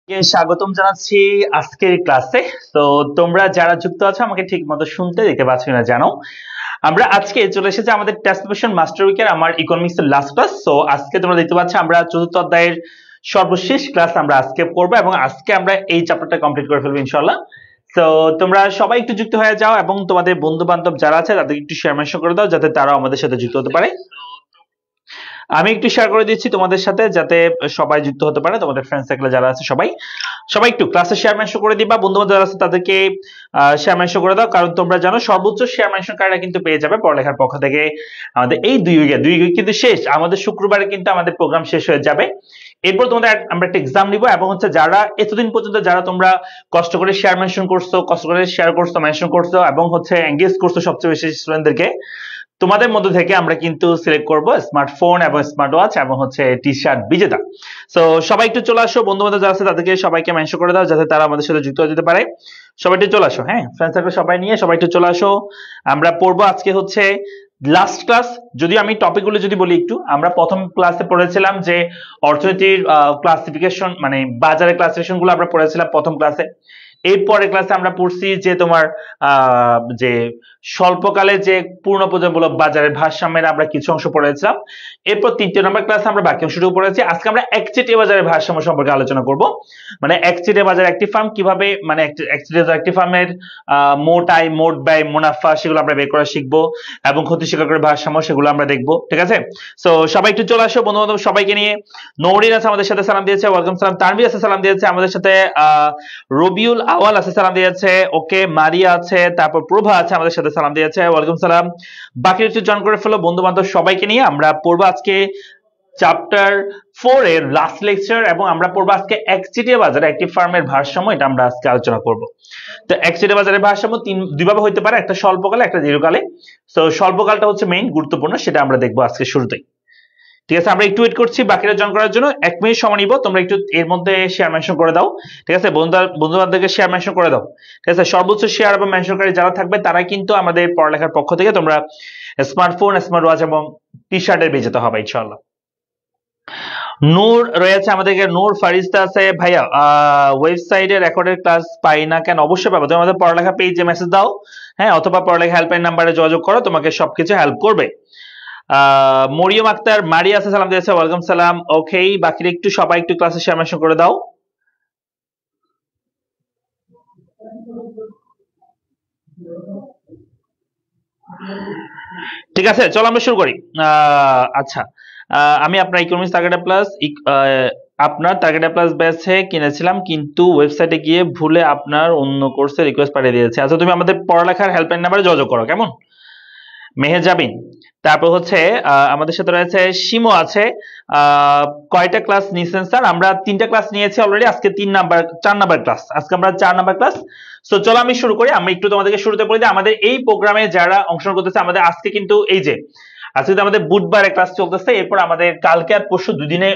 স্বাগতম জানাচ্ছি আজকের ক্লাসে। তো তোমরা যারা যুক্ত আছো আমাকে ঠিক মতো শুনতে দেখতে পাচ্ছ না জানো। আমরা আজকে চলে এসেছি আমাদের টেস্ট প্রিপারেশন মাস্টার উইকের আমার ইকোনমিক্স এর লাস্ট ক্লাস। সো আজকে তোমরা দেখতে পাচ্ছ আমরা চতুর্থ অধ্যায়ের সর্বশেষ ক্লাস আমরা আজকে করব এবং আজকে আমরা এই চ্যাপ্টারটা কমপ্লিট করে ফেলবো ইনশাআল্লাহ। তো তোমরা সবাই একটু যুক্ত হয়ে যাও এবং তোমাদের বন্ধু বান্ধব যারা আছে তাদেরকে একটু শেয়ার মেনশন করে দাও যাতে তারাও আমাদের সাথে যুক্ত হতে পারে। আমি একটু শেয়ার করে দিচ্ছি তোমাদের সাথে যাতে সবাই যুক্ত হতে পারে, তোমাদের ফ্রেন্ড সার্কেলে যারা আছে সবাই সবাই একটু ক্লাসে শেয়ার মেনশন করে দিবা, বন্ধু বান্ধব যারা আছে তাদেরকে শেয়ার মেনশন করে দাও, কারণ তোমরা জানো সর্বোচ্চ শেয়ার মেনশনকারীরা কিন্তু পেয়ে যাবে পড়ালেখার পক্ষ থেকে আমাদের এই দুই উইক কিন্তু শেষ, আমাদের শুক্রবারে কিন্তু আমাদের প্রোগ্রাম শেষ হয়ে যাবে। এরপর তোমাদের আমরা একটা এক্সাম নিব এবং হচ্ছে যারা এতদিন পর্যন্ত যারা তোমরা কষ্ট করে শেয়ার মেনশন করছো, কষ্ট করে শেয়ার করছো, মেনশন করছো এবং হচ্ছে এঙ্গেজ করছো সবচেয়ে বেশি স্টুডেন্টদেরকে, তোমাদের মধ্য থেকে আমরা কিন্তু সিলেক্ট করব স্মার্টফোন এবং স্মার্ট ওয়াচ এবং হচ্ছে টি শার্ট বিজেতা। সো সবাই একটু চলে আসো, বন্ধু বান্ধব যারা আছে তাদেরকে সবাইকে মেনশন করে দাও যাতে তারা আমাদের সাথে যুক্ত হয়ে যেতে পারে। সবাই একটু চলে আসো, হ্যাঁ ফ্রেন্ড সার্কেল সবাই নিয়ে সবাই একটু চলে আসো। আমরা পড়বো আজকে হচ্ছে লাস্ট ক্লাস। যদি আমি টপিকগুলো যদি বলি একটু, আমরা প্রথম ক্লাসে পড়েছিলাম যে অর্থনীতির ক্লাসিফিকেশন মানে বাজারের ক্লাসিফিকেশন গুলো আমরা পড়েছিলাম প্রথম ক্লাসে। এরপরে ক্লাসে আমরা পড়ছি যে তোমার যে স্বল্পকালে যে পূর্ণ পর্যায়মূলক বাজারের ভারসাম্যের আমরা কিছু অংশ পড়েছিলাম। এরপর 3টে নম্বর ক্লাসে আমরা বাকি অংশটুকু পড়েছি। আজকে আমরা একচেটিয়া বাজারের ভারসাম্য সম্পর্কে আলোচনা করব। মানে একচেটিয়া বাজার একটি ফার্ম কিভাবে, মানে একচেটিয়া বাজার একটি ফার্মের মোট আয়, মোট ব্যয়, মুনাফা সেগুলো আমরা বের করা শিখবো এবং ক্ষতি স্বীকারের ভারসাম্য সেগুলো আমরা দেখবো, ঠিক আছে। সো সবাই একটু চলে আসো বন্ধু বান্ধব সবাইকে নিয়ে। নওরিন আছে আমাদের সাথে, সালাম দিয়েছে, ওয়েলকাম সালাম। তানভীর আছে, সালাম দিয়েছে আমাদের সাথে। রবিউল আওয়াল আছে, সালাম দিয়েছে, ওকে। মারিয়া আছে, তারপর প্রভা আছে আমাদের সাথে, সালাম দিয়েছে, ওয়েলকাম সালাম। বাকি একটু জয়েন করে ফেলো বন্ধু বান্ধব সবাইকে নিয়ে। আমরা পড়বো আজকে চ্যাপ্টার 4 এর লাস্ট লেকচার এবং আমরা পড়বো আজকে একচেটিয়া বাজারে একটি ফার্মের ভারসাম্য, এটা আমরা আজকে আলোচনা করব। তো একচেটিয়া বাজারের ভারসাম্য দুইভাবে হইতে পারে, একটা স্বল্পকালে একটা দীর্ঘকালে। তো স্বল্পকালটা হচ্ছে মেইন গুরুত্বপূর্ণ, সেটা আমরা দেখবো আজকে শুরুতেই, ঠিক আছে। আমরা একটু ওয়েট করছি বাকিরা জয়েন করার জন্য, 1 মিনিট সময় নিব। তোমরা একটু এর মধ্যে শেয়ার মেনশন করে দাও, ঠিক আছে। বন্ধু বান্ধবদেরকে শেয়ার মেনশন করে দাও, ঠিক আছে। সর্বোচ্চ শেয়ার এবং মেনশনকারী যারা থাকবে তারা কিন্তু আমাদের পড়ালেখার পক্ষ থেকে তোমরা স্মার্টফোন, স্মার্ট ওয়াচ এবং টি শার্টের বিজেতা হবে ইনশাআল্লাহ। নূর রয়েছে আমাদেরকে, নূর ফারিস্তা আছে। ভাইয়া ওয়েবসাইটে রেকর্ডের ক্লাস পাই না কেন? অবশ্যই পাবো, তুমি আমাদের পড়ালেখা পেজে মেসেজ দাও, হ্যাঁ, অথবা পড়ালেখা হেল্পলাইন নাম্বারে যোগাযোগ করো, তোমাকে সবকিছু হেল্প করবে। মরিয়ম আক্তার, মারিয়া আছে, সালাম দিয়েছে, ওয়েলকাম সালাম। ওকে, বাকিরা একটু সবাই একটু ক্লাসে শেয়ার মেনশন করে দাও। ঠিক আছে, চলো আমরা শুরু করি। আচ্ছা, আমি আপনার ইকোনমিক্স টার্গেট প্লাস আপনার টার্গেট প্লাস ব্যাচে কিনেছিলাম কিন্তু ওয়েবসাইটে গিয়ে ভুলে আপনার অন্য কোর্সে রিকোয়েস্ট পাঠিয়ে দিয়েছে। আচ্ছা, তুমি আমাদের পড়ালেখার হেল্পলাইন নাম্বারে যোগাযোগ করো, কেমন? মেহেজাবিন, তারপর হচ্ছে আমাদের সাথে রয়েছে শিমো আছে। কয়টা ক্লাস নিয়েছেন স্যার? আমরা 3টা ক্লাস নিয়েছি অলরেডি, আজকে 4 নাম্বার ক্লাস, আজকে আমরা 4 নাম্বার ক্লাস। সো চলো আমি শুরু করি। আমি একটু তোমাদেরকে শুরুতে বলে দিই আমাদের এই প্রোগ্রামে যারা অংশগ্রহণ করতেছে, আমাদের আজকে কিন্তু এই যে আজকে আমাদের বুধবারে ক্লাস চলতেছে, এরপর আমাদের কালকে আর পরশু দুদিনে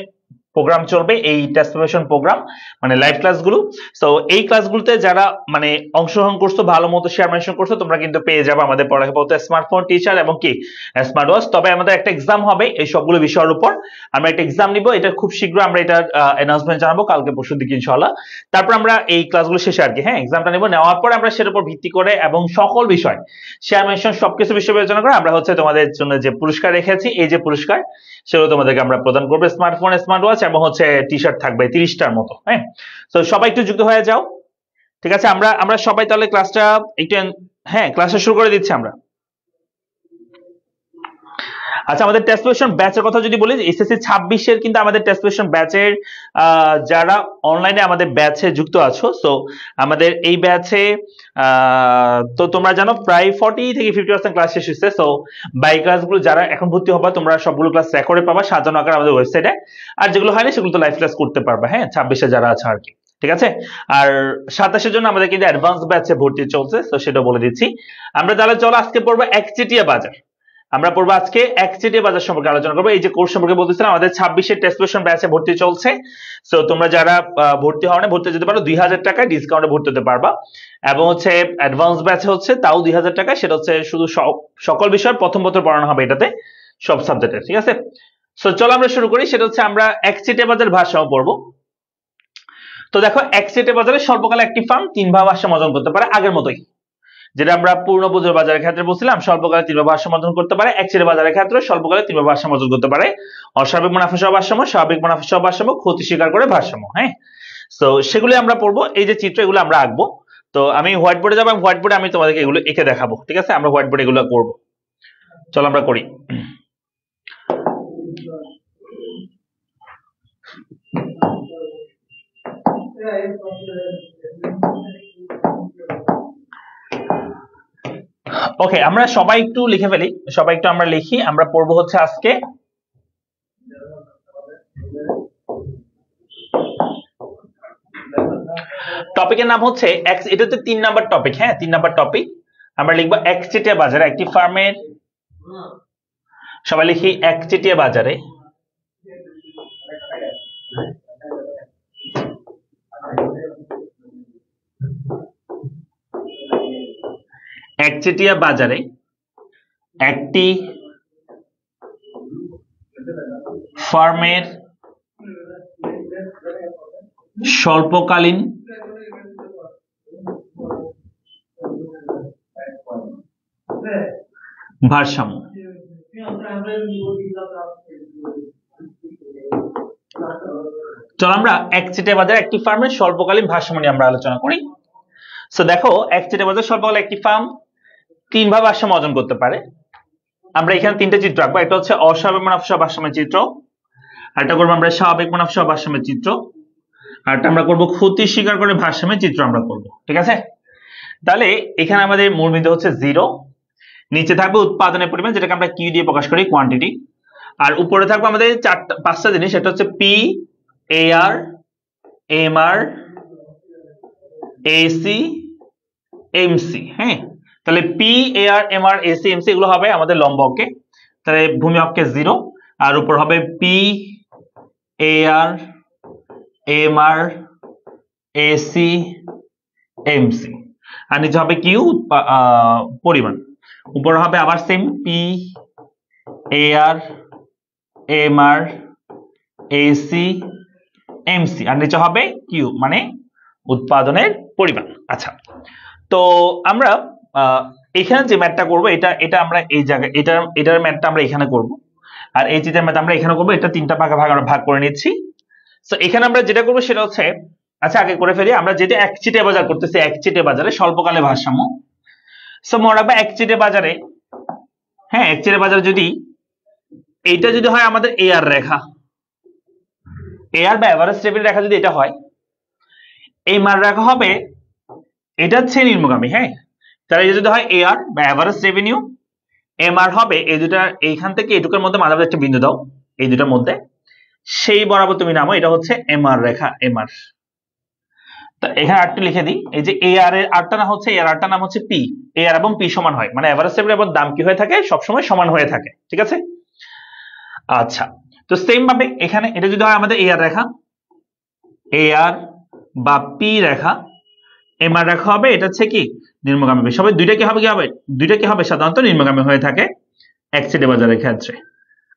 প্রোগ্রাম চলবে, এই টেস্ট প্রিপারেশন প্রোগ্রাম মানে লাইভ ক্লাসগুলো। সো এই ক্লাসগুলোতে যারা মানে অংশগ্রহণ করছো, ভালো মতো শেয়ার মেনশন করছো, তোমরা কিন্তু পেয়ে যাবে আমাদের পড়ালেখা পড়তে স্মার্টফোন, টিচার এবং কি স্মার্ট ওয়াচ। তবে আমাদের একটা এক্সাম হবে এই সবগুলো বিষয়ের উপর, আমরা একটা এক্সাম নিব, এটা খুব শীঘ্র আমরা এটা অ্যানাউন্সমেন্ট জানাবো কালকে পরশুর দিকে ইনশাআল্লাহ। তারপর আমরা এই ক্লাসগুলো শেষে আর কি, হ্যাঁ, এক্সামটা নেব, নেওয়ার পর আমরা সেটার উপর ভিত্তি করে এবং সকল বিষয় শেয়ার মেনশন সবকিছু বিষয় বিবেচনা করে আমরা হচ্ছে তোমাদের জন্য যে পুরস্কার রেখেছি, এই যে পুরস্কার সেগুলো তোমাদেরকে আমরা প্রদান করবো। স্মার্টফোন, স্মার্ট ওয়াচ এবং হচ্ছে টি শার্ট থাকবে 30টার মতো, হ্যাঁ। তো সবাই একটু যুক্ত হয়ে যাও, ঠিক আছে। আমরা সবাই তাহলে ক্লাসটা একটু, হ্যাঁ, ক্লাসটা শুরু করে দিচ্ছি আমরা। আচ্ছা, আমাদের টেস্ট প্রিপারেশন ব্যাচের কথা যদি বলি, এসএসসি 26 এর কিন্তু আমাদের টেস্ট প্রিপারেশন ব্যাচের যারা অনলাইনে আমাদের ব্যাচে যুক্ত আছো, সো আমাদের এই ব্যাচে তো তোমরা জানো প্রায় 40 থেকে 50% ক্লাস শেষ হচ্ছে। সো বাই ক্লাসগুলো যারা এখন ভর্তি হবে তোমরা সবগুলো ক্লাস রেকর্ডে পাবা সাজানো আকারে আমাদের ওয়েবসাইটে, আর যেগুলো হয়নি সেগুলো তো লাইভ ক্লাস করতে পারবা, হ্যাঁ, 26 এ যারা আছে আর কি, ঠিক আছে। আর 27 এর জন্য আমাদের কিন্তু অ্যাডভান্স ব্যাচে ভর্তি চলছে, তো সেটা বলে দিচ্ছি। আমরা তাহলে চলো আজকে পড়বো একচেটিয়া বাজার। আমরা পড়বো আজকে একচেটিয়া বাজার সম্পর্কে আলোচনা করবো। এই যে কোর্স সম্পর্কে বলতেছিলাম, আমাদের 26 এর টেস্ট প্রিপারেশন ব্যাচে ভর্তি চলছে। সো তোমরা যারা ভর্তি হও না, ভর্তি যেতে পারো 2000 টাকায় ডিসকাউন্টে ভর্তি হতে পারবা, এবং হচ্ছে অ্যাডভান্স ব্যাচে হচ্ছে তাও 2000 টাকায়, সেটা হচ্ছে শুধু সকল বিষয়ের প্রথম বছর পড়ানো হবে এটাতে, সব সাবজেক্টের, ঠিক আছে। সো চলো আমরা শুরু করি, সেটা হচ্ছে আমরা একচেটিয়া বাজার ভারসাম্য পড়বো। তো দেখো একচেটিয়া বাজারে স্বল্পকালে একটি ফার্ম 3 ভাগ ভারসাম্য অর্জন করতে পারে আগের মতোই, যেটা আমরা পূর্ণ পুঁজির বাজারের ক্ষেত্রে বলছিলাম স্বল্পকালে 3 ভাগ ভারসাম্য অর্জন করতে পারে, একচেটিয়া বাজারের ক্ষেত্রে স্বল্পকালে 3 ভাগ ভারসাম্য অর্জন করতে পারে। অস্বাভাবিক মুনাফা সহ ভারসাম্য, স্বাভাবিক মুনাফা সহ ভারসাম্য, ক্ষতি স্বীকার করে ভারসাম্য। হ্যাঁ, সো সেগুলো আমরা পড়বো। এই যে চিত্র এগুলো আমরা আঁকবো। তো আমি হোয়াইট বোর্ডে যাবো, হোয়াইট বোর্ডে আমি তোমাদেরকে এগুলো এঁকে দেখাবো। ঠিক আছে, আমরা হোয়াইট বোর্ডে এগুলো করবো। চলো আমরা করি। ওকে, আমরা সবাই একটু লিখে ফেলি, সবাই একটু আমরা লিখি। আমরা পড়বো হচ্ছে আজকে টপিকের নাম হচ্ছে এটা হচ্ছে 3 নাম্বার টপিক। হ্যাঁ, 3 নাম্বার টপিক আমরা লিখবো একচেটিয়া বাজারে একটি ফার্মের, সবাই লিখি একচেটিয়া বাজারে একচেটিয়া বাজারে একটি ফার্মের স্বল্পকালীন ভারসাম্য। চলো আমরা একচেটিয়া বাজারে একটি ফার্মের স্বল্পকালীন ভারসাম্য নিয়ে আমরা আলোচনা করি। সো দেখো একচেটিয়া বাজারে স্বল্পকালীন একটি ফার্ম 3 ভাগ ভারসাম্য অর্জন করতে পারে। আমরা এখানে 3টে চিত্র আঁকবো। একটা হচ্ছে অস্বাভাবিক মুনাফা সহ ভারসাম্যের চিত্র, আরেকটা করবো আমরা স্বাভাবিক মুনাফা সহ ভারসাম্যের চিত্র, আরেকটা আমরা করবো ক্ষতি স্বীকার করে ভারসাম্যের চিত্র আমরা করব। ঠিক আছে, তাহলে এখানে আমাদের মূল বিন্দু হচ্ছে 0, নিচে থাকবে উৎপাদনের পরিমাণ যেটাকে আমরা কিউ দিয়ে প্রকাশ করি, কোয়ান্টিটি, আর উপরে থাকবে আমাদের 5টা জিনিস। সেটা হচ্ছে P, AR, MR, AC, MC. হ্যাঁ, তাহলে P, AR, MR, AC, MC এগুলো হবে আমাদের লম্ব অক্ষে, তাহলে ভূমি অক্ষে 0, আর উপর হবে P, AR, MR, AC, MC, আর নিচে হবে কিউ পরিমাণ। উপরে হবে আবার same P, AR, MR, AC, MC, আর নিচে হবে কিউ মানে উৎপাদনের পরিমাণ। আচ্ছা, তো আমরা এখানে যে ম্যাথটা করবো এটা আমরা এই জায়গায় এটার ম্যাথটা আমরা এখানে করব, আর এই চিত্রের ম্যাথ আমরা এখানে করবো। এটা 3টা ভাগে আমরা ভাগ করে নিচ্ছি। তো এখানে আমরা যেটা করবো সেটা হচ্ছে, আচ্ছা আগে করে ফেলি, আমরা যেটা একচেটিয়া বাজার করতেছি, একচেটিয়া বাজারে স্বল্পকালে ভারসাম্য। সো মনে রাখবে একচেটিয়া বাজারে, হ্যাঁ একচেটিয়া বাজারে যদি এইটা যদি হয় আমাদের এআর রেখা, এআর বা এভারেজ লেভেল রেখা যদি এটা হয়, এই মান রেখা হবে এটা হচ্ছে নিম্নগামী। হ্যাঁ, তাহলে এটা যদি হয় এআর বা এভারেজ রেভিনিউ, এমআর হবে এই দুটা, এইখান থেকে এটুকুর মধ্যে মাঝামাঝি একটা বিন্দু দাও এই দুটার মধ্যে, সেই বরাবর তুমি নামো, এটা হচ্ছে এমআর রেখা, এমআর। তা এখানে আরটা লিখে দিই, এই যে এআর এর আরটা নাম হচ্ছে, এআর আরটা নাম হচ্ছে পি, এআর এবং পি সমান হয়, মানে এভারেজ লেভেল এবং দাম কি হয়ে থাকে সবসময় সমান হয়ে থাকে। ঠিক আছে, আচ্ছা, তো সেম ভাবে এখানে এটা যদি হয় আমাদের এআর রেখা, এআর বা পি রেখা, এমআর রেখা হবে এটা হচ্ছে কি নিম্নগামী। সবাই দুইটা কি হবে, দুইটা কি হবে সাধারণত নিম্নগামী হয়ে থাকে একচেটিয়া বাজারের ক্ষেত্রে।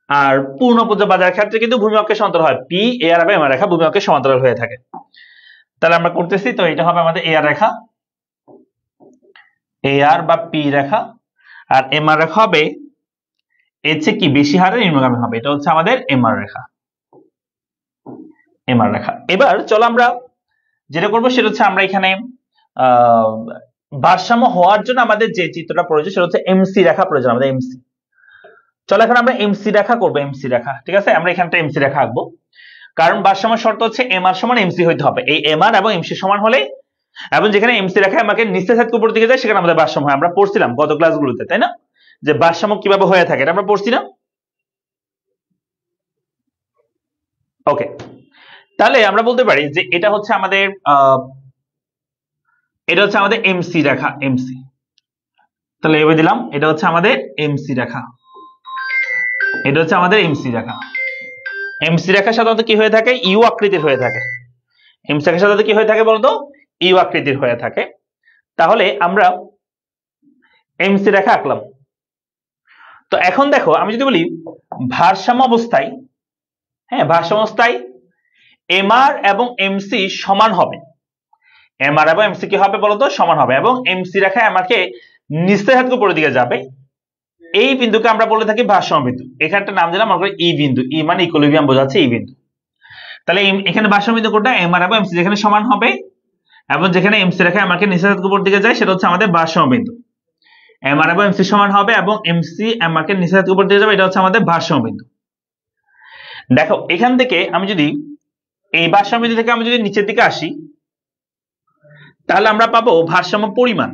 আর পূর্ণ পুঁজি বাজারের ক্ষেত্রে কিন্তু ভূমি অক্ষের সমান্তরাল হয়, পি, এআর বা এমআর রেখা ভূমি অক্ষের সমান্তরাল হয়ে থাকে। তাহলে আমরা করতেছি, তো এটা হবে আমাদের এআর রেখা, এআর বা পি রেখা, আর এমআর রেখা হবে এর চেয়ে কি বেশি হারে নিম্নগামী হবে, এটা হচ্ছে আমাদের এমআর রেখা, এমআর রেখা। এবার চলো আমরা যেটা করবো সেটা হচ্ছে আমরা এখানে ভারসাম্য হওয়ার জন্য আমাদের যে চিত্রটা প্রয়োজন সেটা হচ্ছে এমসি রেখা প্রয়োজন, আমাদের এমসি। চলো এখন আমরা এমসি রেখা করবো, এমসি রেখা। ঠিক আছে, আমরা এখানটা এমসি রেখা আঁকবো, কারণ ভারসাম্য শর্ত হচ্ছে এমআর সমান এমসি হইতে হবে। এই এমআর এবং এমসি সমান হলে, এবং যেখানে এমসি রেখা আমাকে নিচে থেকে উপর দিকে যায় সেখানে আমাদের ভারসাম্য হয়। আমরা পড়ছিলাম গত ক্লাসগুলোতে, তাই না, যে ভারসাম্য কিভাবে হয়ে থাকে এটা আমরা পড়ছি না? ওকে, তাহলে আমরা বলতে পারি যে এটা হচ্ছে আমাদের এমসি রেখা, এমসি। তাহলে এবার দিলাম এটা হচ্ছে আমাদের এমসি রেখা, এটা হচ্ছে আমাদের এমসি রেখা। এমসি রেখা সাধারণত কি হয়ে থাকে, ইউ আকৃতির হয়ে থাকে। এমসি রেখা সাধারণত কি হয়ে থাকে বলতো, ইউ আকৃতির হয়ে থাকে। তাহলে আমরা এমসি রেখা আঁকলাম। তো এখন দেখো আমি যদি বলি ভারসাম্য অবস্থায়, হ্যাঁ ভারসাম্য অবস্থায় এমআর এবং এমসি সমান হবে। এমআর এবং এমসি কি হবে বলতো? সমান হবে। এবং এমসি রেখা এমআরকে নিচের হাত উপরের দিকে যাবে। এই বিন্দুকে আমরা বলে থাকি ভারসাম্য বিন্দু। এখানে একটা নাম দিলাম আমরা ই বিন্দু। ই মানে ইকুইলিব্রিয়াম বোঝাচ্ছে ই বিন্দু। তাহলে এখানে ভারসাম্য বিন্দু কোনটা? এমআর এবং এমসি যেখানে সমান হবে এবং যেখানে এমসি রেখা এমআরকে নিচের হাত উপরের দিকে যায় সেটা হচ্ছে আমাদের ভারসাম্য বিন্দু। এমআর এবং এমসি সমান হবে এবং এমসি এমআরকে নিচের হাত উপরের দিকে যাবে, এটা হচ্ছে আমাদের ভারসাম্য বিন্দু। দেখো এখান থেকে আমি যদি এই ভারসাম্য বিন্দু থেকে আমি যদি নিচের দিকে আসি তাহলে আমরা পাবো ভারসাম্য পরিমাণ।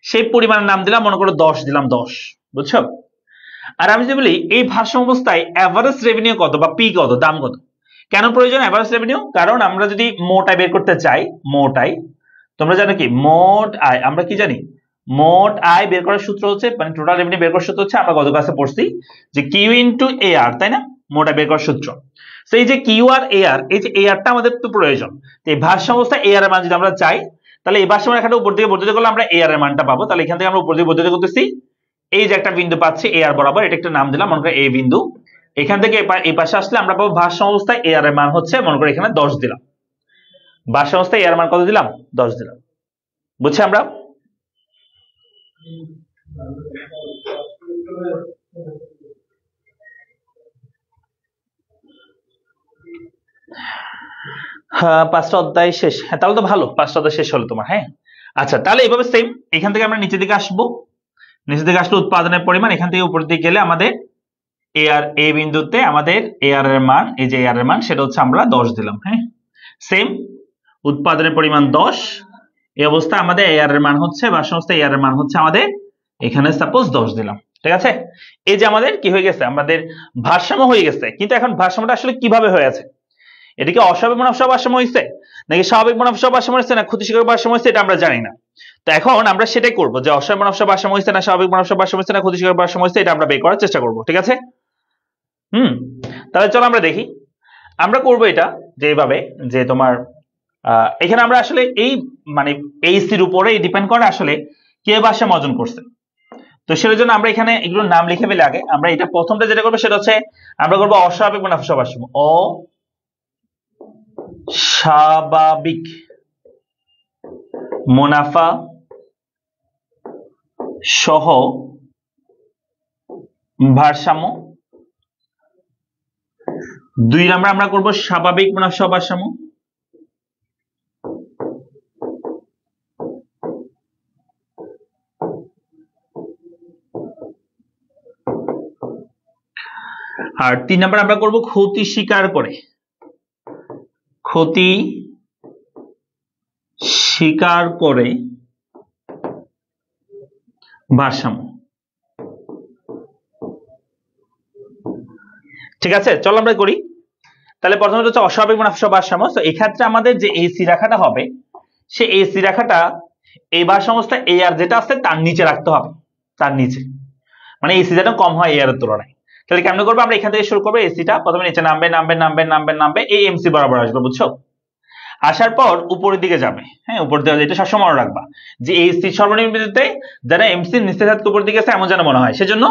সেই পরিমাণের নাম দিলাম মনে করো 10 দিলাম, 10, বুঝছো? আর আমি যদি বলি এই ভারসাম্য অবস্থায় এভারেজ রেভিনিউ কত বা পি কত, দাম কত? কেন প্রয়োজন এভারেজ রেভিনিউ? কারণ আমরা যদি মোট আয় বের করতে চাই, মোট আয়, তোমরা জানো কি মোট আয়, আমরা কি জানি মোট আয় বের করার সূত্র হচ্ছে, মানে টোটাল রেভিনিউ বের করার সূত্র হচ্ছে, আমরা গত ক্লাসে পড়ছি যে কিউ ইনটু এ আর, তাই না? মোট আয় বের করার সূত্র। তো এই যে কিউ আর এ আর, এই যে এ আরটা আমাদের তো প্রয়োজন। তো এই ভারসাম্য অবস্থায় এ আর এর মান যদি আমরা চাই তাহলে এই ভারসাম্য রেখাটা উপর দিকে বর্ধিত করলে আমরা এ আর এর মানটা পাবো। তাহলে এখান থেকে আমরা উপর দিকে বর্ধিত করতেছি, এই যে একটা বিন্দু পাচ্ছি এ আর বরাবর, এটা একটা নাম দিলাম মনে করো এ বিন্দু। এখান থেকে এই পাশে আসলে আমরা পাবো ভারসাম্য অবস্থায় এ আর এর মান হচ্ছে মনে করো এখানে 10 দিলাম। ভারসাম্য অবস্থায় এ আর এর মান কত দিলাম? 10 দিলাম। বুঝছি আমরা? হ্যাঁ, 5টা অধ্যায় শেষ। হ্যাঁ, তাহলে তো ভালো, 5টা অধ্যায় শেষ হলো তোমার। হ্যাঁ, আচ্ছা, তাহলে এইভাবে সেম এখান থেকে আমরা নিচের দিকে আসবো। নিচের দিকে আসলে উৎপাদনের পরিমাণ, এখান থেকে উপরের দিকে গেলে আমাদের এ আর এ বিন্দুতে আমাদের এ আর এর মান, এই যে এ আর এর মান সেটা হচ্ছে আমরা 10 দিলাম। হ্যাঁ, সেম উৎপাদনের পরিমাণ 10, এই অবস্থায় আমাদের এ আর এর মান হচ্ছে বা সমস্ত এ আর এর মান হচ্ছে আমাদের এখানে সাপোজ 10 দিলাম। ঠিক আছে? এই যে আমাদের কি হয়ে গেছে, আমাদের ভারসাম্য হয়ে গেছে। কিন্তু এখন ভারসাম্যটা আসলে কিভাবে হয়েছে? এটা কি অস্বাভাবিক মুনাফা ভারসাম্য হয়েছে নাকি স্বাভাবিক মুনাফা ভারসাম্য হয়েছে না ক্ষতিকারক ভারসাম্য হয়েছে, এটা আমরা জানি না। তো এখন আমরা সেটাই করব যে অস্বাভাবিক মুনাফা ভারসাম্য হয়েছে না স্বাভাবিক মুনাফা ভারসাম্য হয়েছে না ক্ষতিকারক ভারসাম্য হয়েছে, এটা আমরা বের করার চেষ্টা করব। ঠিক আছে? তাহলে চলো আমরা দেখি। আমরা করব এটা যে এইভাবে, যে তোমার এখানে আমরা আসলে এই মানে এইসির উপরে ডিপেন্ড করে আসলে কে ভারসাম্য অর্জন করছে। তো সেটার জন্য আমরা এখানে এগুলোর নাম লিখে ফেলে আগে আমরা এটা প্রথমটা যেটা করবো সেটা হচ্ছে আমরা করবো অস্বাভাবিক মুনাফা ভারসাম্য। অস্বাভাবিক মুনাফা সহ ভারসাম্য। 2 নাম্বার আমরা করব স্বাভাবিক মুনাফা সহ ভারসাম্য। আর 3 নাম্বার আমরা করব ক্ষতি স্বীকার করে, ক্ষতি স্বীকার করে ভারসাম্য। ঠিক আছে, চলো আমরা করি। তাহলে প্রথমত হচ্ছে অস্বাভাবিক মুনাফা সহ ভারসাম্য। তো এই ক্ষেত্রে আমাদের যে এসি রেখাটা হবে, সেই এসি রেখাটা এই ভারসাম্য অবস্থায় এ আর যেটা আছে তার নিচে রাখতে হবে, তার নিচে, মানে এসি যেন কম হয় এ আর এর তুলনায়। তাহলে কেমন করবো? আমরা এখান থেকে শুরু করবো, এসিটা প্রথমে নিচে নামবে নামবে নামবে নামবে নামবে, এই এমসি বরাবর আসবে, বুঝছো? আসার পর উপরের দিকে যাবে। হ্যাঁ, উপর দিকে, এটা সবসময় মনে রাখবা যে এসি সর্বনিম্ন বিন্দুতে যারা এমসি নিচের হাত উপর দিকে আছে এমন যেন মনে হয়। সেজন্য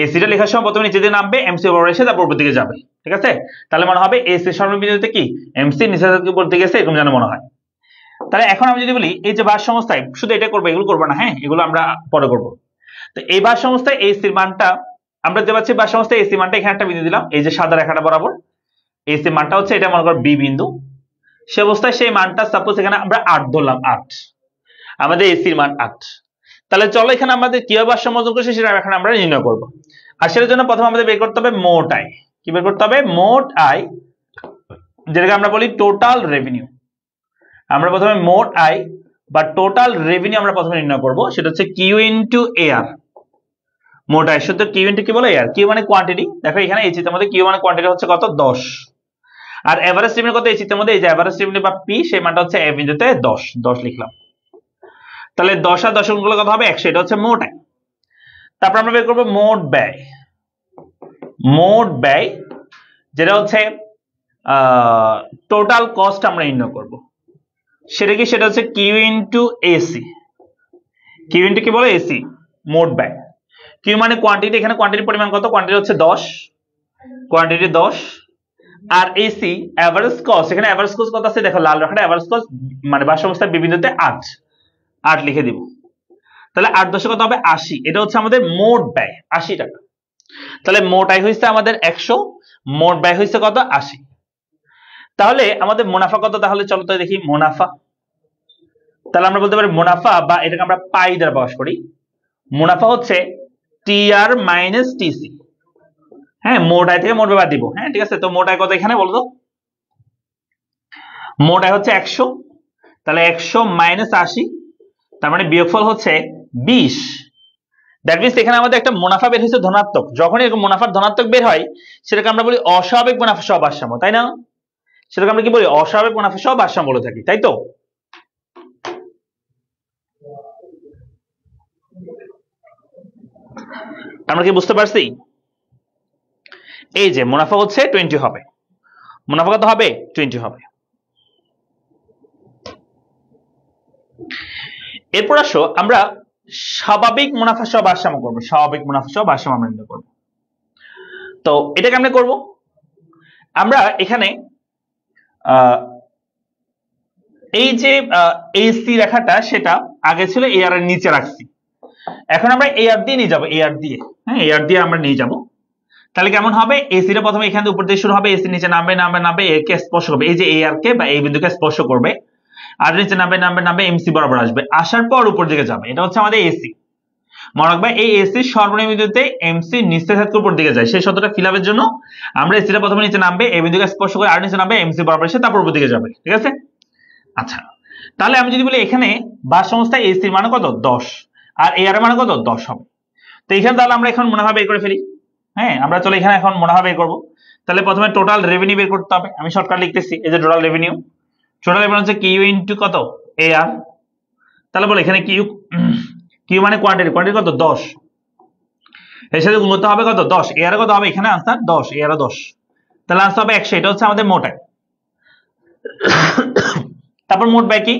এসিটা লেখার সময় প্রথমে নিচে দিয়ে নামবে, এমসি বরাবর এসে তারপর উপর দিকে যাবে। ঠিক আছে? তাহলে মনে হবে এসি সর্বনিম্ন বিন্দুতে কি এমসি নিচের হাত উপর দিকে এসে এরকম যেন মনে হয়। তাহলে এখন আমি যদি বলি এই যে ভারসাম্য অবস্থায় শুধু এটা করবো, এগুলো করবো না, হ্যাঁ, এগুলো আমরা পরে করবো। তো এই ভারসাম্য অবস্থায় এসির মানটা আমরা যে পাচ্ছি, ভারসাম্য অবস্থায় এসি মানটা এখানে একটা বিন্দু দিলাম, এই যে সাদা রেখাটা বরাবর এসি মানটা হচ্ছে এটা মনে করো বি বিন্দু। সে অবস্থায় সেই মানটা সাপোজ এখানে আমরা 8 ধরলাম, 8, আমাদের এসির মান 8। তাহলে চলো এখানে আমাদের কিভাবে ভারসাম্য অর্জন করছে সেটা এখন আমরা নির্ণয় করব। আর সেটার জন্য প্রথমে আমাদের বের করতে হবে মোট আয়। কি বের করতে হবে? মোট আয়, যেটাকে আমরা বলি টোটাল রেভিনিউ। আমরা প্রথমে মোট আয় বা টোটাল রেভিনিউ আমরা প্রথমে নির্ণয় করব, সেটা হচ্ছে কিউ ইনটু এ আর। মোট আয় সূত্র কিউ ইনটু কি বলে? এ আর। কিউ মানে কোয়ান্টিটি, দেখো এখানে এই চিত্রের মধ্যে কিউ মানে কোয়ান্টিটি হচ্ছে কত? 10। আর এভারেজ রেভিনিউ কত? এই চিত্রের মধ্যে এই যে এভারেজ রেভিনিউ বা পি, সেই মানটা হচ্ছে এ বিন্দুতে 10, 10 লিখলাম। তাহলে 10 আর 10 গুণ কত হবে? 100, এটা হচ্ছে মোট আয়। তারপর আমরা বের করব মোট ব্যয়। মোট ব্যয় যেটা হচ্ছে টোটাল কস্ট আমরা নির্ণয় করব, সেটা কি? সেটা হচ্ছে Q into AC. Q into কি বলে? এসি, মোট ব্যয়। কিউ মানে কোয়ান্টিটি, এখানে কোয়ান্টিটির পরিমাণ কত? কোয়ান্টিটি হচ্ছে 10, কোয়ান্টিটি 10। আর এসি এভারেজ কস্ট, এখানে এভারেজ কস্ট কত আছে দেখো, লাল রেখাটা এভারেজ কস্ট মানে বার্ষিক অবস্থায় বি বিন্দুতে 8 লিখে দিব। তাহলে 8 দশে কত হবে 80, এটা হচ্ছে আমাদের মোট ব্যয় 80 টাকা। তাহলে মোট আয় হয়েছে আমাদের 100, মোট ব্যয় হয়েছে কত 80। তাহলে আমাদের মুনাফা কত, তাহলে চলো তো দেখি মুনাফা। তাহলে আমরা বলতে পারি মুনাফা, বা এটাকে আমরা পাই দ্বারা প্রকাশ করি, মুনাফা হচ্ছে টিআর মাইনাস টিসি। হ্যাঁ, মোট আয় থেকে মোট ব্যয় বাদ দিব। হ্যাঁ ঠিক আছে, তো মোট আয় কত এখানে বলো তো? মোট আয় হচ্ছে 100, তাহলে 100 মাইনাস 80, তার মানে বিয়োগফল হচ্ছে 20। দ্যাট মিনস এখানে আমাদের একটা মুনাফা বের হয়েছে ধনাত্মক। যখনই এরকম মুনাফার ধনাত্মক বের হয় সেটাকে আমরা বলি অস্বাভাবিক মুনাফা সহ ভারসাম্য, তাই না? সেটাকে আমরা কি বলি? অস্বাভাবিক মুনাফা সহ ভারসাম্য বলে থাকি, তাই তো? আমরা কি বুঝতে পারছি? এই যে মুনাফা হচ্ছে 20 হবে, মুনাফা কত হবে 20 হবে। এরপর আসো আমরা স্বাভাবিক মুনাফা সহ ভারসাম্য করবো, স্বাভাবিক মুনাফা সহ ভারসাম্য আমরা নির্ণয় করবো। তো এটা কেমনে করব? আমরা এখানে এই যে এসি রেখাটা সেটা আগে ছিল এআর এর নিচে রাখছি, এখন আমরা এআর দিয়ে নিয়ে যাবো, এআর দিয়ে, হ্যাঁ এআর দিয়ে আমরা নিয়ে যাব। তাহলে কেমন হবে? এসিটা প্রথমে এখান থেকে উপর দিয়ে শুরু হবে, এসি নিচে নামবে নামবে নামবে, এ কে স্পর্শ করবে, এই যে এআর কে বা এই বিন্দুকে স্পর্শ করবে, আর নিচে নামবে নামবে নামবে এমসি বরাবর আসবে, আসার পর উপর দিকে যাবে। এটা হচ্ছে আমাদের এসি। মনে রাখবে এই এসি সর্বনিম্ন বিন্দুতে এমসি নিচে থেকে উপর দিকে যায়, সেই শর্তটা ফিল আপের জন্য আমরা এসিটা প্রথমে নিচে নামবে, এই বিন্দুকে স্পর্শ করে আর নিচে নামবে, এমসি বরাবর এসে তারপর উপর দিকে যাবে, ঠিক আছে? আচ্ছা, তাহলে আমি যদি বলি এখানে ভারসাম্য অবস্থায় এসির মান কত 10 আর এআর এর মান কত 10 হবে। তো এখানে তাহলে আমরা এখন মুনাফা বের করে ফেলি। হ্যাঁ, আমরা চলো এখানে এখন মুনাফা বের করব। তাহলে প্রথমে টোটাল রেভিনিউ বের করতে হবে, আমি শর্টকাট লিখতেছি, এই যে টোটাল রেভিনিউ হচ্ছে কিউ ইনটু কত এআর। তাহলে বলো এখানে কিউ মানে কোয়ান্টিটি কত 10, এর সাথে গুণ করতে হবে কত 10, এআর কত হবে এখানে আনসার 10, এআর 10, তাহলে আনসার হবে 100। এটা হচ্ছে আমাদের মোট আয়। তারপর মোট ব্যয় কি,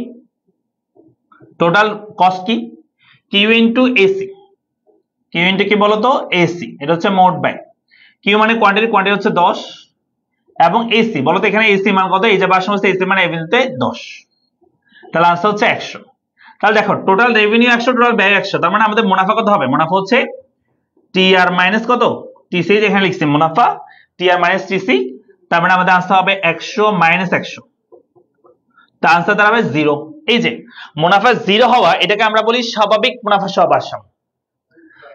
টোটাল কস্ট কি, Q into AC, Q into কি বলতো এসি, এটা হচ্ছে মোট ব্যয়। কিউ মানে কোয়ান্টিটি, কোয়ান্টিটি হচ্ছে 10, এবং এসি বলতো এখানে এসি মান কত, এই যে ভারসাম্য অবস্থায় এসি মানে এই বিন্দুতে 10, তাহলে আনসার হচ্ছে 100। তাহলে দেখো টোটাল রেভিনিউ 100, টোটাল ব্যয় 100, তার মানে আমাদের মুনাফা কত হবে? মুনাফা হচ্ছে টিআর মাইনাস কত টিসি, যেখানে লিখছি মুনাফা টিআর মাইনাস টিসি, তার মানে আমাদের আনসার হবে 100 মাইনাস 100, তার আনসার দাঁড়াবে 0। এই যে মুনাফা 0 হওয়া, এটাকে আমরা বলি স্বাভাবিক মুনাফা সহ ভারসাম্য।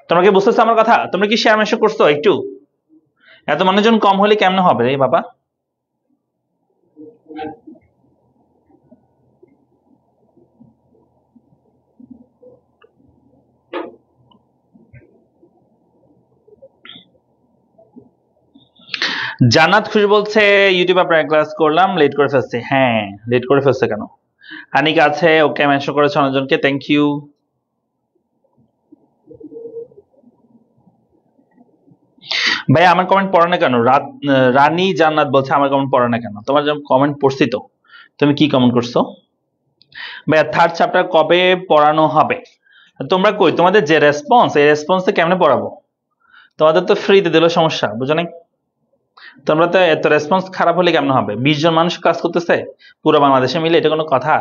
তোমরা কি বুঝতেছো আমার কথা? তোমরা কি শেয়ার মেশো করছো? একটু এত মানুষজন কম হলে কেমনে হবে রে বাবা? জান্নাত খুশি বলছে ইউটিউবে আপনার ক্লাস করলাম, লেট করে ফেলছে। হ্যাঁ, লেট করে ফেলছে কেন? আনিকা আছে, ওকে মেনশন করেছে অনেকজনকে, থ্যাংক ইউ। ভাই আমার কমেন্ট পড়ে না কেন? রানী জান্নাত বলছে আমার কমেন্ট পড়ে না কেন? তোমার যেমন কমেন্ট পড়ছি তো, তুমি কি কমেন্ট করছো? ভাইয়া থার্ড চ্যাপ্টার কবে পড়ানো হবে? তোমরা কই, তোমাদের যে রেসপন্স, এই রেসপন্সে কেমনে পড়াবো? তোমাদের তো ফ্রিতে দিল, সমস্যা বুঝো নাই? তোমরা তো এত রেসপন্স খারাপ হলে কেমন হবে? 20 জন মানুষ কাজ করতেছে পুরো বাংলাদেশে মিলে, এটা কোনো কথা?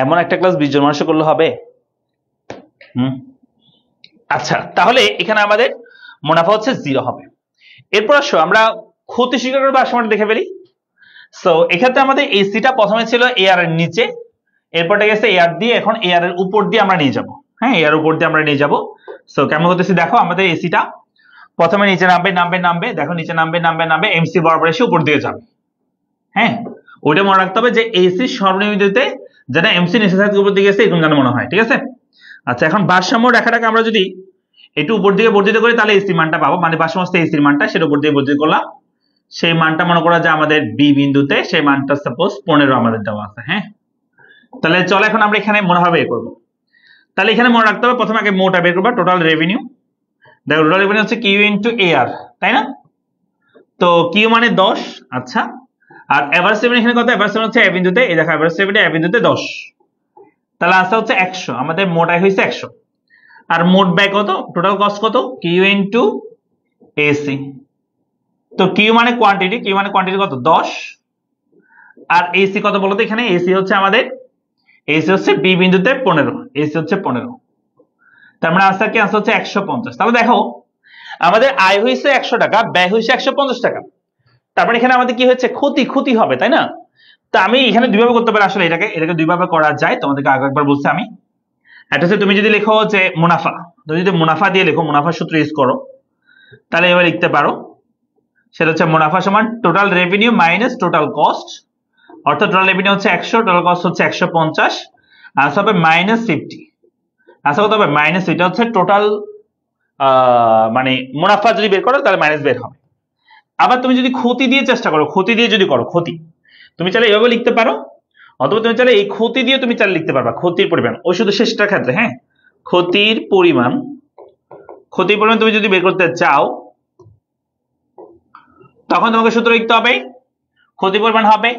এমন একটা ক্লাস 20 জন মানুষ করলে হবে? আচ্ছা, তাহলে এখানে আমাদের মুনাফা হচ্ছে 0 হবে। এরপর আসো আমরা ক্ষতি স্বীকার করে ভারসাম্যটা দেখে ফেলি। সো এক্ষেত্রে আমাদের এসিটা প্রথমে ছিল এআর এর নিচে, এরপরটা গেছে এআর দিয়ে, এখন এআর এর উপর দিয়ে আমরা নিয়ে যাব। হ্যাঁ, এআর উপর দিয়ে আমরা নিয়ে যাব। সো কেমন করতেছি দেখো, আমাদের এসিটা প্রথমে নিচে নামবে নামবে নামবে, দেখো নিচে নামবে নামবে নামবে, এমসি বরাবর এসে উপর দিয়ে যাবে। হ্যাঁ, ওইটা মনে রাখতে হবে যে এসি সর্বনিম্ন বিন্দুতে যেন এমসি নিচে থাকতে উপর দিকে গেছে, এরকম যেন মনে হয়, ঠিক আছে? আচ্ছা, এখন ভারসাম্য রেখাটাকে আমরা যদি একটু উপর দিকে বর্ধিত করি তাহলে এসি মানটা পাবো, মানে ভারসাম্য এসির মানটা সেটা উপর দিয়ে বর্ধিত করলাম, সেই মানটা মনে করা যায় আমাদের বি বিন্দুতে, সেই মানটা সাপোজ 15 আমাদের দেওয়া আছে। হ্যাঁ, তাহলে চলো এখন আমরা এখানে মুনাফা বের করবো। তাহলে এখানে মনে রাখতে হবে প্রথমে আগে মোটা বের করবা, টোটাল রেভিনিউ। দেখো টোটাল রেভিনিউ হচ্ছে কিউ ইনটু এআর, তাই না? তো কিউ মানে 10, আচ্ছা, আর এভারেজ রেভিনিউ এখানে কত? এভারেজ রেভিনিউ হচ্ছে এ বিন্দুতে, এই দেখো এভারেজ রেভিনিউ এ বিন্দুতে 10, তাহলে আনসার হচ্ছে 100। আমাদের মোট আয় হয়েছে 100। আর মোট ব্যয় কত? টোটাল কস্ট কত? Q into AC. তো কিউ মানে কোয়ান্টিটি, কিউ মানে কোয়ান্টিটি কত 10, আর এসি কত বলতো এখানে, এসি হচ্ছে আমাদের, এসি হচ্ছে বি বিন্দুতে 15, এসি হচ্ছে 15। তার মানে আনসার কি, আনসার হচ্ছে 150। তাহলে দেখো আমাদের আয় হয়েছে 100 টাকা, ব্যয় হয়েছে 150 টাকা। তারপরে এখানে আমাদের কি হচ্ছে, ক্ষতি ক্ষতি হবে, তাই না? তো আমি এখানে দুইভাবে করতে পারি আসলে, এটাকে দুইভাবে করা যায়, তোমাদেরকে আগে একবার বলছি আমি। একটা হচ্ছে তুমি যদি লেখো যে মুনাফা, তুমি যদি মুনাফা দিয়ে লেখো, মুনাফা সূত্র ইউজ করো, তাহলে এবার লিখতে পারো, সেটা হচ্ছে মুনাফা সমান total revenue minus total cost, অর্থাৎ টোটাল রেভিনিউ হচ্ছে 100, টোটাল কস্ট হচ্ছে 150, আনসার হবে -50। আনসার কত হবে -, এটা হচ্ছে টোটাল মানে মুনাফা যদি বের করো তাহলে মাইনাস বের হবে। আবার তুমি যদি ক্ষতি দিয়ে চেষ্টা করো, ক্ষতি দিয়ে যদি করো, ক্ষতি তুমি চাইলে এভাবে লিখতে পারো, অথবা তুমি চাইলে এই ক্ষতি দিয়ে তুমি চাইলে লিখতে পারবা ক্ষতির পরিমাণ, ওই শুধু শেষটার ক্ষেত্রে, হ্যাঁ, ক্ষতির পরিমাণ, ক্ষতির পরিমাণ তুমি যদি বের করতে চাও তখন তোমাকে সূত্র লিখতে হবে, ক্ষতির পরিমাণ হবে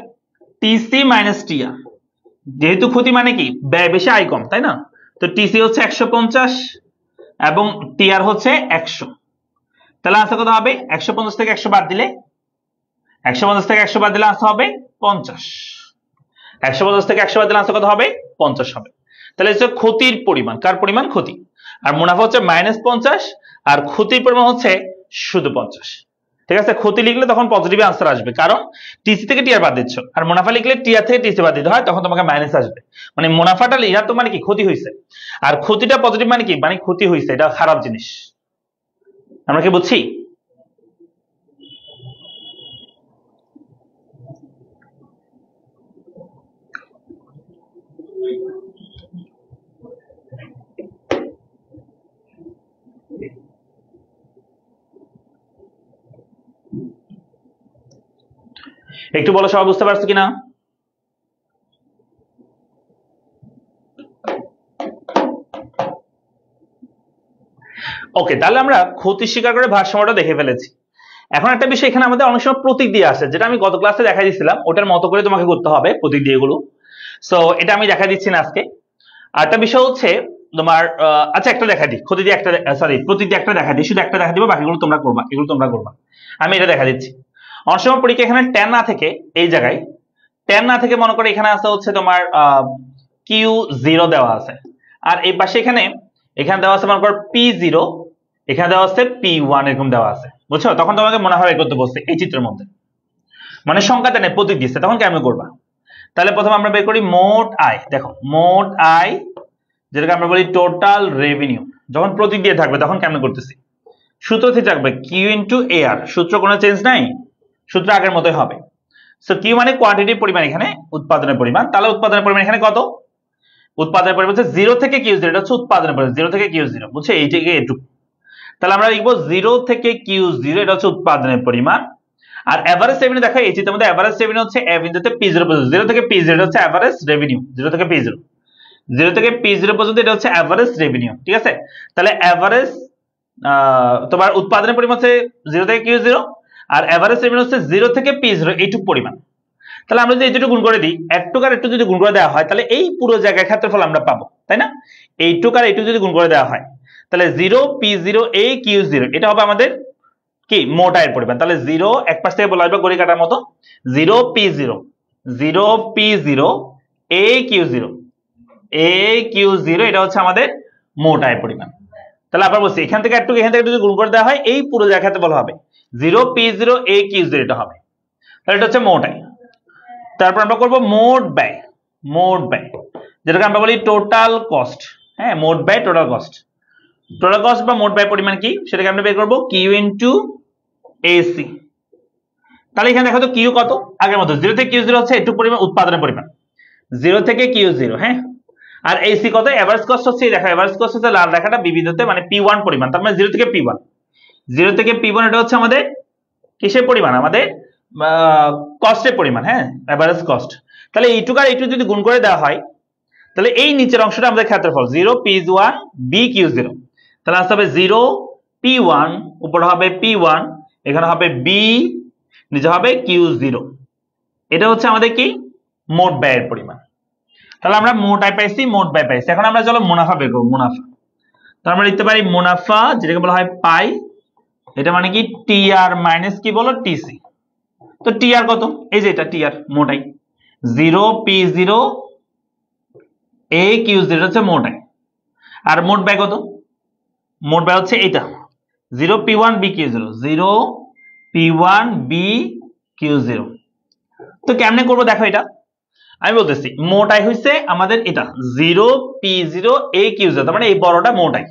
টিসি মাইনাস টিআর। যেহেতু ক্ষতি মানে কি, ব্যয় বেশি আয় কম, তাই না? তো টিসি হচ্ছে 150 এবং টিআর হচ্ছে 100। তাহলে আনসার কত হবে, 150 থেকে 100 বাদ দিলে, 150 থেকে 100 বাদ দিলে আনসার হবে 50। 150 থেকে 100 বাদ দিলে আনসার কত হবে, 50 হবে। তাহলে হচ্ছে ক্ষতির পরিমাণ, কার পরিমাণ, ক্ষতি, আর মুনাফা হচ্ছে -50, আর ক্ষতির পরিমাণ হচ্ছে শুধু 50। ঠিক আছে, ক্ষতি লিখলে তখন পজিটিভ আনসার আসবে, কারণ টিসি থেকে টিআর বাদ দিচ্ছ, আর মুনাফা লিখলে টিআর থেকে টিসি বাদ দিতে হয়, তখন তোমাকে মাইনাস আসবে। মানে মুনাফাটা লিখা তো মানে কি, ক্ষতি হয়েছে, আর ক্ষতিটা পজিটিভ মানে কি, মানে ক্ষতি হয়েছে, এটা খারাপ জিনিস। আমরা কি বুঝছি? একটু বলো সবাই বুঝতে পারছো কিনা? ওকে, তাহলে আমরা ক্ষতি স্বীকার করে ভারসাম্যটা দেখে ফেলেছি। এখন একটা বিষয়, এখানে আমাদের অনেক সময় প্রতীক দিয়ে আসে, যেটা আমি গত ক্লাসে দেখা দিয়েছিলাম, ওটার মতো করে তোমাকে করতে হবে প্রতীক দিয়ে এগুলো। সো এটা আমি দেখা দিচ্ছি না আজকে। আর একটা বিষয় হচ্ছে তোমার, আচ্ছা একটা দেখা দিই, ক্ষতি দিয়ে একটা, সরি প্রতীক দিয়ে একটা দেখা দিই, শুধু একটা দেখা দিব, বাকিগুলো তোমরা করবা, এগুলো তোমরা করবা। আমি এটা দেখা দিচ্ছি। অনেক সময় পরীক্ষা এখানে ট্যান না থেকে, এই জায়গায় ট্যান না থেকে মনে করো এখানে আছে হচ্ছে তোমার Q0 দেওয়া আছে, আর এই পাশে এখানে দেওয়া আছে মনে করো P0, এখানে দেওয়া আছে P1, এরকম দেওয়া আছে, বুঝছো? তখন তোমাকে মনে হয় করতে বলছে এই চিত্রের মধ্যে, মানে সংখ্যাতে নেই, প্রতীক দিচ্ছে, তখন কেমন করবা? তাহলে প্রথমে আমরা বের করি মোট আয়। দেখো মোট আয়, যেটাকে আমরা বলি টোটাল রেভিনিউ, যখন প্রতীক দিয়ে থাকবে তখন কেমন করতেছি, সূত্র থেকে থাকবে কিউ ইন্টু এআর, সূত্র কোনো চেঞ্জ নাই, সূত্র আগের মতোই হবে। সো কিউ মানে কোয়ান্টিটির পরিমাণ, এখানে উৎপাদনের পরিমাণ, তাহলে উৎপাদনের পরিমাণ এখানে কত, উৎপাদনের পরিমাণ হচ্ছে 0 থেকে Q0, এটা হচ্ছে উৎপাদনের পরিমাণ, 0 থেকে Q0, বুঝছো? এই থেকে এটুকু, তাহলে আমরা লিখবো 0 থেকে Q0, এটা হচ্ছে উৎপাদনের পরিমাণ। আর এভারেজ রেভিনিউ দেখো, এই চিত্রের মধ্যে এভারেজ রেভিনিউ হচ্ছে এ বিন্দুতে P0 পর্যন্ত, 0 থেকে P0 এটা হচ্ছে এভারেজ রেভিনিউ, 0 থেকে P0, 0 থেকে P0 পর্যন্ত এটা হচ্ছে এভারেজ রেভিনিউ, ঠিক আছে? তাহলে এভারেজ তোমার উৎপাদনের পরিমাণ হচ্ছে 0 থেকে Q0, আর এভারেজ রেভিনিউ হচ্ছে 0 থেকে P0, এইটুকু পরিমাণ। তাহলে আমরা যদি এইটুকু গুণ করে দিই, একটুক আর একটু যদি গুণ করে দেওয়া হয়, তাহলে এই পুরো জায়গার ক্ষেত্রফল আমরা পাবো, তাই না? এইটুক আর এইটুকু যদি গুণ করে দেওয়া হয়, তাহলে 0 P0 A Q0, এটা হবে আমাদের কি, মোট আয়ের পরিমাণ। তাহলে 0 এক পাশ থেকে বলা আসবে ঘড়ি কাটার মতো, 0 P0, 0 P0 A Q0, A Q0, এটা হচ্ছে আমাদের মোট আয়ের পরিমাণ। তাহলে আবার বলছি, এখান থেকে একটু যদি গুণ করে দেওয়া হয়, এই পুরো জায়গা ক্ষেত্রফল হবে 0 P0 A Q0, এটা হবে। তাহলে এটা হচ্ছে মোট আয়। তারপর আমরা করব মোট ব্যয়, মোট ব্যয় যেটাকে আমরা বলি টোটাল কস্ট, হ্যাঁ, মোট ব্যয় টোটাল কস্ট। টোটাল কস্ট বা মোট ব্যয় পরিমাণ কি, সেটাকে আমরা বের করব কিউ ইনটু এসি। তাহলে এখানে দেখো তো কিউ কত, আগের মতো 0 থেকে Q0 হচ্ছে একটু পরিমাণ উৎপাদনের পরিমাণ, 0 থেকে Q0, হ্যাঁ। আর এসি কত, এভারেজ কস্ট হচ্ছে, দেখো এভারেজ কস্ট হচ্ছে লাল রেখাটা বিবিধতে, মানে P1 পরিমাণ, তার মানে 0 থেকে P1, 0 থেকে P1, এটা হচ্ছে আমাদের কিসের পরিমাণ, আমাদের কস্টের পরিমাণ, হ্যাঁ, এভারেজ কস্ট। তাহলে এইটুকু আর এইটুকু যদি গুণ করে দেওয়া হয়, তাহলে এই নিচের অংশটা আমাদের ক্ষেত্রফল 0 P1 B Q0, তাহলে আসতে হবে 0 P1, উপরে হবে P1, এখানে হবে B, নিচে হবে Q0, এটা হচ্ছে আমাদের কি, মোট ব্যয়ের পরিমাণ। তাহলে আমরা মোট আয় পাইছি, মোট ব্যয় পাইছি। এখন আমরা চলো মুনাফা বের করব, মুনাফা। তাহলে আমরা লিখতে পারি মুনাফা, যেটাকে বলা হয় পাই, এটা মানে কি টিআর মাইনাস কি বলো টিসি। তো টিআর কত, এই যে এটা টিআর মোটাই 0 p0 a q0 হচ্ছে মোটাই। আর মোট ব্যয় কত, মোট ব্যয় হচ্ছে এটা 0 p1 b q0 0 p1 b q0। তো কেমনে করবো দেখো, এটা আমি বলতেছি মোট আয় হইছে আমাদের এটা 0 p0 a q0, তার মানে এই বড়টা মোট আয়।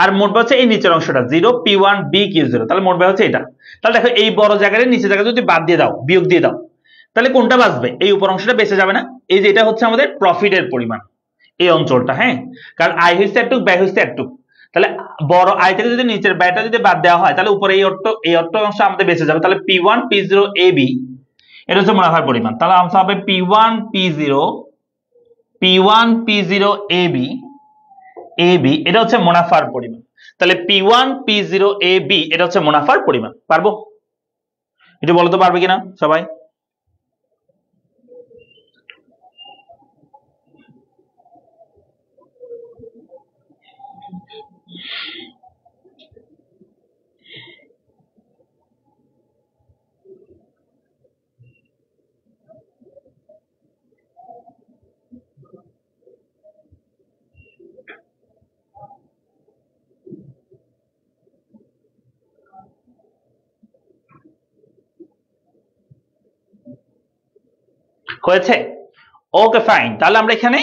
আর মোট ব্যয় হচ্ছে এই নিচের অংশটা 0 p1 b q0, তাহলে মোট ব্যয় হচ্ছে এটা। তাহলে দেখো এই বড় জায়গায় নিচের জায়গায় যদি বাদ দিয়ে দাও, বিয়োগ দিয়ে দাও, তাহলে কোনটা বাঁচবে, এই উপর অংশটা বেঁচে যাবে না। এই যে এটা হচ্ছে আমাদের প্রফিটের পরিমাণ এই অঞ্চলটা, হ্যাঁ, কারণ আয় হচ্ছে একটুক, ব্যয় হচ্ছে একটুক। তাহলে বড় আয় থেকে যদি নিচের ব্যয়টা যদি বাদ দেওয়া হয়, তাহলে উপরে এই অর্থ অংশ আমাদের বেঁচে যাবে। তাহলে p1 p0 ab এটা হচ্ছে মুনাফার পরিমাণ। তাহলে আনসার হবে p1 p0 ab এটা হচ্ছে মুনাফার পরিমাণ। তাহলে p1 p0 ab এটা হচ্ছে মুনাফার পরিমাণ। পারবো? এটা বলো তো পারবে কিনা সবাই? হয়েছে? Okay fine. তাহলে আমরা এখানে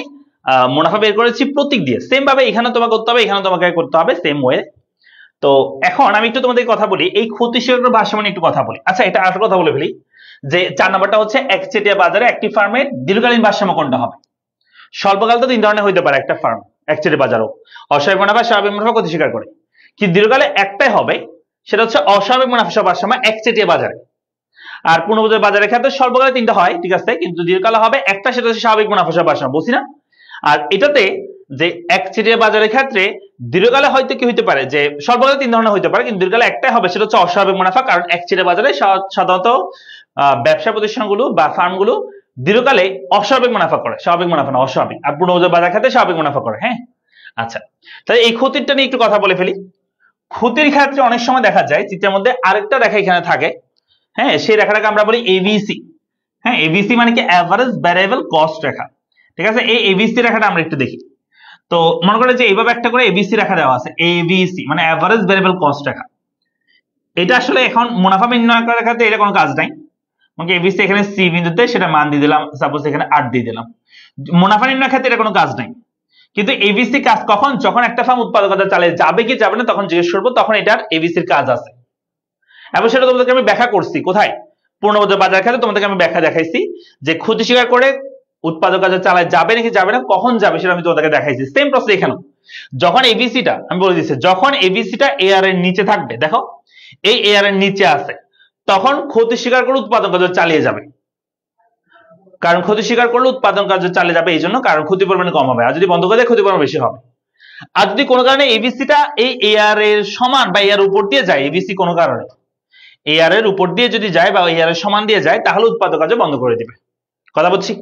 মুনাফা বের করেছি প্রতীক দিয়ে। সেম ভাবে এখানে তোমাকে করতে হবে, এখানে তোমাকে করতে হবে সেম ওয়ে। তো এখন আমি একটু তোমাদের কথা বলি এই ক্ষতি স্বীকার ভারসাম্য নিয়ে একটু কথা বলি। আচ্ছা, এটা আরেকটা কথা বলে ফেলি যে 4 নাম্বারটা হচ্ছে একচেটিয়া বাজারে একটি ফার্মের দীর্ঘকালীন ভারসাম্য কোনটা হবে। স্বল্পকাল তো তিন ধরনের হইতে পারে একটা ফার্ম একচেটিয়া বাজারও, অস্বাভাবিক মুনাফা, স্বাভাবিক মুনাফা, ক্ষতি স্বীকার করে। কিন্তু দীর্ঘকালে একটাই হবে, সেটা হচ্ছে অস্বাভাবিক মুনাফা সহ ভারসাম্য একচেটিয়া বাজারে। আর পূর্ণবোধের বাজারের ক্ষেত্রে স্বল্পকালে তিনটা হয়, ঠিক আছে, কিন্তু দীর্ঘকালে হবে একটা, সেটা হচ্ছে স্বাভাবিক মুনাফা সহ ভারসাম্য, বুঝছি না? আর এটাতে যে একচেটিয়া বাজারের ক্ষেত্রে দীর্ঘকালে হয়তো কি হইতে পারে যে স্বল্পকালে তিন ধরনের হইতে পারে, কিন্তু দীর্ঘকালে একটাই হবে, সেটা হচ্ছে অস্বাভাবিক মুনাফা। কারণ একচেটিয়া বাজারে সাধারণত ব্যবসা প্রতিষ্ঠানগুলো বা ফার্মগুলো দীর্ঘকালে অস্বাভাবিক মুনাফা করে, স্বাভাবিক মুনাফা না অস্বাভাবিক। আর পূর্ণবোধের বাজার ক্ষেত্রে স্বাভাবিক মুনাফা করে। হ্যাঁ, আচ্ছা, তাহলে এই ক্ষতিটা নিয়ে একটু কথা বলে ফেলি। ক্ষতির ক্ষেত্রে অনেক সময় দেখা যায় চিত্রের মধ্যে আরেকটা রেখা এখানে থাকে, হ্যাঁ, সেই রেখাটাকে আমরা বলি এবিসি। হ্যাঁ, এবিসি মানে কি অ্যাভারেজ ভ্যারিয়েবল কস্ট রেখা, ঠিক আছে। এই এবিসি রেখাটা আমরা একটু দেখি। তো মনে করে যে এইভাবে একটা করে এবিসি রেখা দেওয়া আছে, এবিসি মানে অ্যাভারেজ ভ্যারিয়েবল কস্ট রেখা। এটা আসলে এখন মুনাফা নির্ণয় করার ক্ষেত্রে এটা কোনো কাজ নাই। মানে এবিসি এখানে সি বিন্দুতে সেটা মান দিয়ে দিলাম, সাপোজ এখানে 8 দিয়ে দিলাম। মুনাফা নির্ণয়ের ক্ষেত্রে এটা কোনো কাজ নাই। কিন্তু এবিসি কাজ কখন, যখন একটা ফার্ম উৎপাদকতা চালিয়ে যাবে কি যাবে না তখন জিজ্ঞেস করবো, তখন এটার এবিসির কাজ আছে। এবং সেটা তোমাদেরকে আমি ব্যাখ্যা করছি কোথায়, পূর্ণবোধের বাজার ক্ষেত্রে তোমাদেরকে আমি ব্যাখ্যা দেখাইছি যে ক্ষতি স্বীকার করে উৎপাদকতা চালায় যাবে নাকি যাবে না, কখন যাবে সেটা আমি তোমাদেরকে দেখাইছি। সেম প্রসেস এখানেও, যখন এবিসিটা আমি বলে দিচ্ছি, যখন এবিসিটা এআর এর নিচে থাকবে, দেখো এই এআর এর নিচে আছে, তখন ক্ষতি স্বীকার করে উৎপাদন কার্য চালিয়ে যাবে। কারণ ক্ষতি স্বীকার করলে উৎপাদন কার্য চালিয়ে যাবে এই জন্য, কারণ ক্ষতির পরিমাণ কম হবে। আর যদি বন্ধ করে দেয় ক্ষতির পরিমাণ বেশি হবে। আর যদি কোনো কারণে এবিসিটা এই এআর এর সমান বা এআর উপর দিয়ে যায়, এবিসি কোনো কারণে এআর এর উপর দিয়ে যদি যায় বা এআর এর সমান দিয়ে যায়, তাহলে উৎপাদক কার্য বন্ধ করে দিবে। কথা বলছি?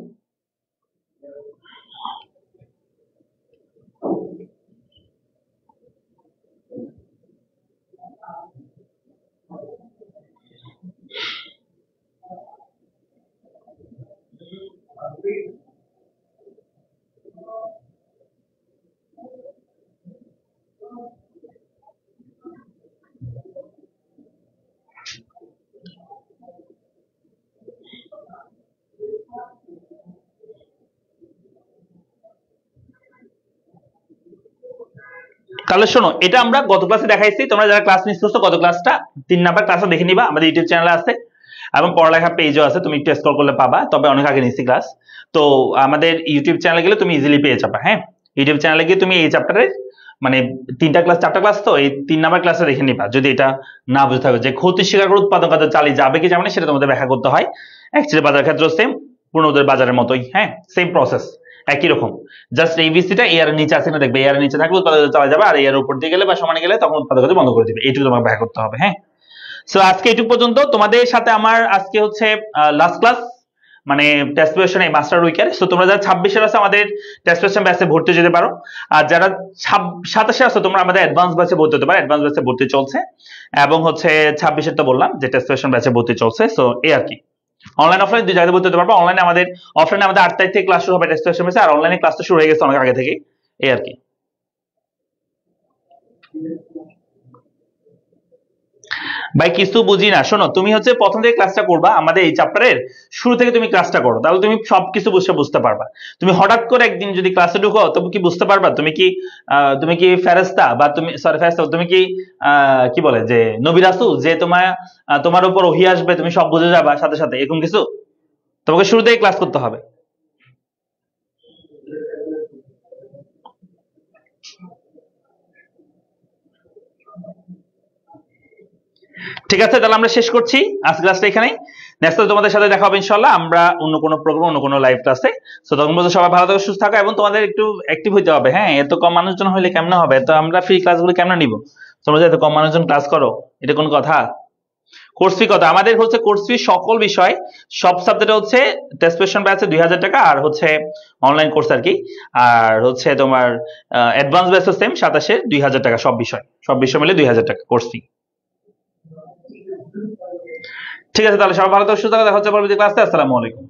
তাহলে শোনো, এটা আমরা গত ক্লাসে দেখাইছি, তোমরা যারা ক্লাস মিস করছো গত ক্লাসটা 3 নাম্বার ক্লাসটা দেখে নিবা, আমাদের ইউটিউব চ্যানেলে আছে এবং পড়ালেখা পেজও আছে, তুমি একটু স্ক্রল করলে পাবা, তবে অনেক আগে নিছি ক্লাস। তো আমাদের ইউটিউব চ্যানেলে গেলে তুমি ইজিলি পেয়ে যাবে। হ্যাঁ, ইউটিউব চ্যানেলে গিয়ে তুমি এই চ্যাপ্টারের মানে 3টা ক্লাস 4টা ক্লাস, তো এই 3 নাম্বার ক্লাসে দেখে নিবা যদি এটা না বুঝতে হবে যে ক্ষতি স্বীকার করে উৎপাদন কার্য চালিয়ে যাবে কি যাবে না, সেটা তোমাদের ব্যাখ্যা করতে হয়। অ্যাকচুয়ালি বাজার ক্ষেত্রে সেম, পূর্ণবোধের বাজারের মতোই, হ্যাঁ, সেম প্রসেস, একই রকম। জাস্ট এবিসিটা এআর এর নিচে আছে না, দেখবে এআর এর নিচে থাকলে উৎপাদন চালা যাবে, আর এআর উপর দিয়ে গেলে বা সমানে গেলে তখন উৎপাদন বন্ধ করে দিবে। এইটুকু তোমাকে ব্যাখ্যা করতে হবে। হ্যাঁ, সো আজকে এইটুকু পর্যন্ত তোমাদের সাথে আমার আজকে হচ্ছে লাস্ট ক্লাস। মানে টেস্ট প্রিপারেশন এই মাস্টার উইকের। সো তোমরা যারা 26-এর আছে আমাদের টেস্ট প্রিপারেশন ব্যাচে ভর্তি যেতে পারো, আর যারা 27-এ আছে তোমরা আমাদের অ্যাডভান্স ব্যাচে ভর্তি হতে পারো, অ্যাডভান্স ব্যাচে ভর্তি চলছে। এবং হচ্ছে 26-এর তো বললাম যে টেস্ট প্রিপারেশন ব্যাচে ভর্তি চলছে। সো এই আর কি, অনলাইন অফলাইন দুই জায়গায় ভর্তি হতে পারবো। অনলাইনে আমাদের, অফলাইনে আমাদের 8 তারিখ থেকে ক্লাস শুরু হবে টেস্ট প্রিপারেশন ব্যাচে, আর অনলাইনে ক্লাসটা শুরু হয়ে গেছে অনেক আগে থেকে। এই আর কি। ভাই কিছু বুঝি না, শোনো তুমি হচ্ছে প্রথম থেকে ক্লাসটা করবা, আমাদের এই চ্যাপ্টারের শুরু থেকে তুমি ক্লাসটা করো, তাহলে তুমি সবকিছু বুঝতে পারবা। তুমি হঠাৎ করে একদিন যদি ক্লাসে ঢুকো তুমি কি বুঝতে পারবা তুমি কি ফেরেশতা, বা তুমি সরি ফেরেশতা, তুমি কি কি বলে যে নবী রাসূল, যে তোমার উপর ওহী আসবে তুমি সব বুঝে যাবা সাথে সাথে, এরকম কিছু? তোমাকে শুরু থেকে ক্লাস করতে হবে। ঠিক আছে, তাহলে আমরা শেষ করছি আজকে ক্লাসটা এখানেই। নেক্সট তোমাদের সাথে দেখা হবে ইনশাআল্লাহ, আমরা অন্য কোনো প্রোগ্রাম, অন্য কোনো লাইভ ক্লাসে। সো তখন পর্যন্ত সবাই ভালো থাকো, সুস্থ থাকো, এবং তোমাদের একটু অ্যাক্টিভ হইতে হবে। হ্যাঁ, এত কম মানুষজন হইলে কেমনে হবে? তো আমরা ফ্রি ক্লাসগুলো কেমনে নিব? তোমরা যে এত কম মানুষজন ক্লাস করো, এটা কোন কথা? কোর্স ফি কত? আমাদের হচ্ছে কোর্স ফি সকল বিষয়, সব সাবজেক্টে হচ্ছে টেস্ট প্রিপারেশন ব্যাচে 2000 টাকা, আর হচ্ছে অনলাইন কোর্স আর কি। আর হচ্ছে তোমার অ্যাডভান্স ব্যাচও সেম 27-এর 2000 টাকা, সব বিষয় মিলে 2000 টাকা কোর্স ফি। ঠিক আছে, তাহলে সবাই ভালো থাকো, সুস্থ থাকো, দেখা হচ্ছে পরবর্তী ক্লাসে। আসসালামু আলাইকুম।